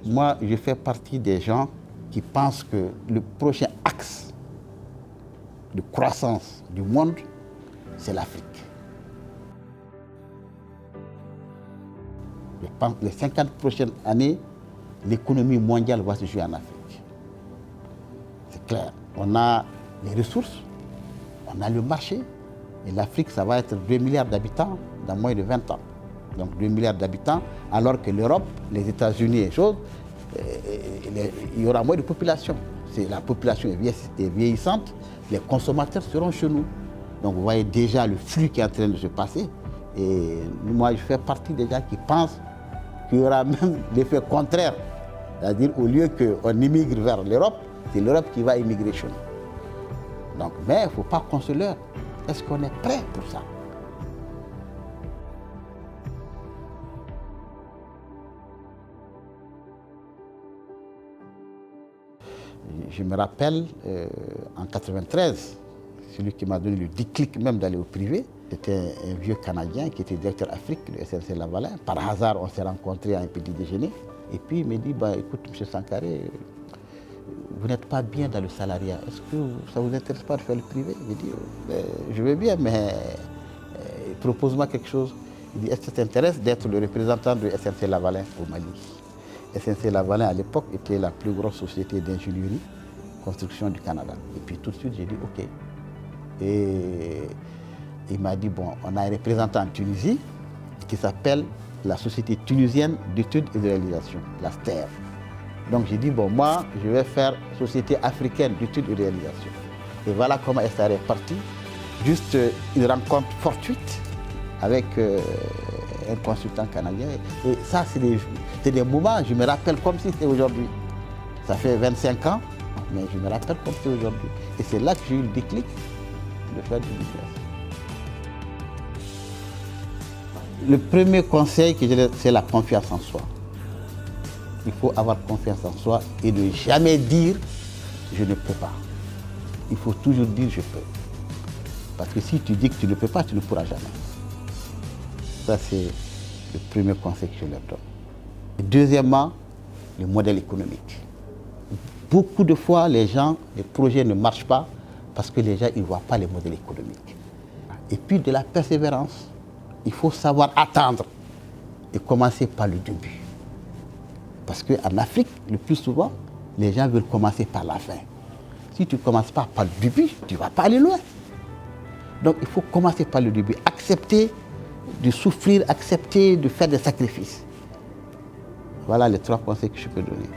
Moi, je fais partie des gens qui pensent que le prochain axe de croissance du monde, c'est l'Afrique. Je pense que les 50 prochaines années, l'économie mondiale va se jouer en Afrique. C'est clair. On a les ressources, on a le marché, et l'Afrique, ça va être 2 milliards d'habitants dans moins de 20 ans. Donc 2 milliards d'habitants, alors que l'Europe, les États-Unis et choses, il y aura moins de population. La population est vieillissante, les consommateurs seront chez nous. Donc vous voyez déjà le flux qui est en train de se passer. Et moi, je fais partie des gens qui pensent qu'il y aura même l'effet contraire. C'est-à-dire, au lieu qu'on immigre vers l'Europe, c'est l'Europe qui va immigrer chez nous. Donc, mais il ne faut pas qu'on se leurre. Est-ce qu'on est prêt pour ça? Je me rappelle, en 1993, celui qui m'a donné le déclic même d'aller au privé, c'était un vieux Canadien qui était directeur Afrique de SNC Lavalin. Par hasard, on s'est rencontrés à un petit déjeuner. Et puis il me dit, écoute, M. Sankaré, vous n'êtes pas bien dans le salariat. Est-ce que ça ne vous intéresse pas de faire le privé? Je dis, je veux bien, mais propose-moi quelque chose. Il dit, est-ce que ça t'intéresse d'être le représentant de SNC Lavalin au Mali? SNC Lavalin, à l'époque, était la plus grosse société d'ingénierie, construction du Canada. Et puis tout de suite, j'ai dit OK. Et il m'a dit, bon, on a un représentant en Tunisie qui s'appelle la Société tunisienne d'études et de réalisation, la STER. Donc j'ai dit, bon, moi, je vais faire Société africaine d'études et de réalisation. Et voilà comment STER est parti. Juste une rencontre fortuite avec un consultant canadien. Et ça, c'est des moments, je me rappelle comme si c'était aujourd'hui. Ça fait 25 ans, mais je me rappelle comme si c'était aujourd'hui. Et c'est là que j'ai eu le déclic de faire du business. Le premier conseil que j'ai, c'est la confiance en soi. Il faut avoir confiance en soi et ne jamais dire « je ne peux pas ». Il faut toujours dire « je peux ». Parce que si tu dis que tu ne peux pas, tu ne pourras jamais. Ça, c'est le premier conseil que je leur donne. Et deuxièmement, le modèle économique. Beaucoup de fois, les projets ne marchent pas parce que les gens ne voient pas les modèles économiques. Et puis de la persévérance. Il faut savoir attendre et commencer par le début. Parce qu'en Afrique, le plus souvent, les gens veulent commencer par la fin. Si tu ne commences pas par le début, tu ne vas pas aller loin. Donc il faut commencer par le début. Accepter de souffrir, accepter de faire des sacrifices. Voilà les 3 conseils que je peux donner.